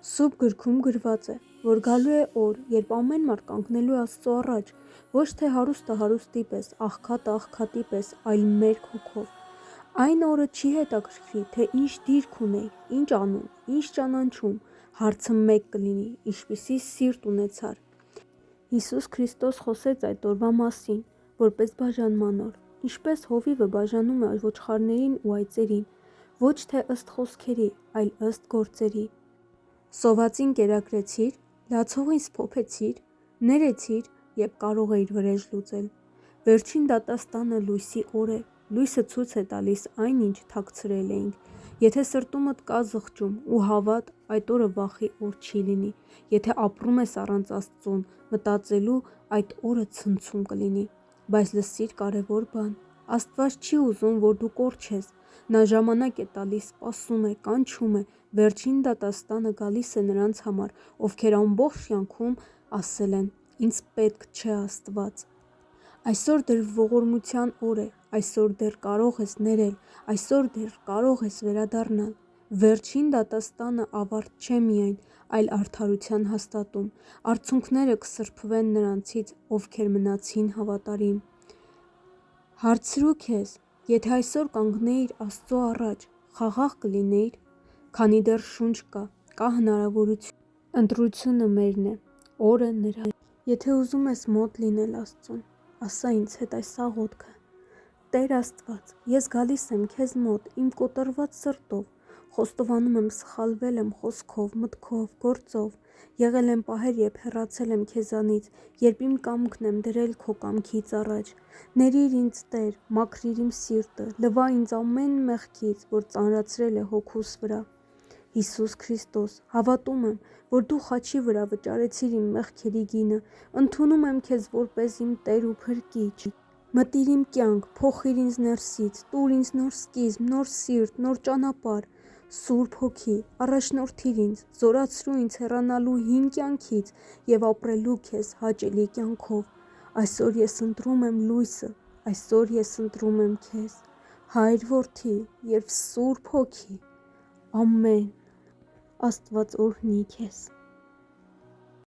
Սուրբ գրքում գրված է, որ գալու է օր, երբ ամեն մարդ կանգնելու է Աստծո առաջ, ոչ թե հարուստը հարուստի պես, աղքատը աղքատի պես, այլ մերկ հոգով։ Այն օրը չի հետաքրքրի, թե ինչ դիրք ունեի, ինչ անում, ինչ ճանաչում, հարցը մեկ կլինի՝ ինչպիսի սիրտ ունեցար։ Հիսուս Քրիստոս խոսեց այդ օրվա մասին, որպես բաժանման օր, ինչպես հովիվը բաժանում է ոչխարներին ու այծերին, ոչ թե ըստ խոսքերի, այլ ըստ գործերի։ Սովածին կերակրեցիր, լացողին սփոփեցիր, ներեցիր և կարող էիր վրեժ լուծել։ Վերջին դատաստանը լույսի օր է, լույսը ցույց է տալիս այն, ինչ թաքցրել էինք։ Եթե սրտումդ կա զղջում ու հավատ, այդ օրը վախի օր չի լինի։ Եթե ապրում ես առանց Աստծուն մտածելու, այդ օրը ցնցում կլինի։ Բայց լսիր կարևոր բան. Աստված չի ուզում, որ դու կորչես։ Նա ժամանակ է տալիս, սպասում է, կանչում է, վերջին դատաստանը գալիս է նրանց համար, ովքեր ամբողջ կյանքում ասել են. «Ինձ պետք չէ Աստված»։ Այսօր դեռ ողորմության օր է, այսօր դեռ կարող ես ներել, այսօր դեռ կարող ես վերադառնալ։ Վերջին դատաստանը ավարտ չէ միայն, այլ արդարության հաստատում։ Արցունքները կսրբվեն նրանցից, ովքեր մնացին հավատարիմ։ Հարցրու քեզ, եթե այսօր կանգնեիր Աստծո առաջ, խաղաղ կլինեիր, քանի դեռ շունչ կա հնարավորություն։ Ընտրությունը մերն է, օրը նրա։ Եթե ուզում ես մոտ լինել Աստծուն, ասա ինձ հետ այս աղոթքը. Տեր Աստված, ես գալիս եմ քեզ մոտ իմ կոտրված սրտով, խոստովանում եմ սխալվել եմ խոսքով, մտքով, գործով, եղել են պահեր, երբ հեռացել եմ քեզանից, երբ իմ կամքն եմ դրել քո կամքից առաջ։ Ներիր ինձ Տեր, մաքրիր իմ սիրտը, լվա ինձ ամեն մեղքից, որ ծանրացրել է հոգուս վրա։ Հիսուս Քրիստոս, հավատում եմ, որ դու խաչի վրա վճարեցիր իմ մեղքերի գինը, ընդունում եմ քեզ որպես իմ Տեր ու Փրկիչ։ Մտիր իմ կյանք, փոխիր ինձ ներսից, տուր ինձ նոր սկիզբ, նոր սիրտ, նոր ճանապարհ։ Սուրբ Հոգի, առաջնորդիր ինձ, զորացրու ինձ հեռանալու հին կյանքից և ապրելու քեզ հաճելի կյանքով։ Այսօր ես ընտրում եմ լույսը, այսօր ես ընտրում եմ քեզ, Հայր, Որդի և Սուրբ Հոգի։ Ամեն։ Աստված օրհնի քեզ։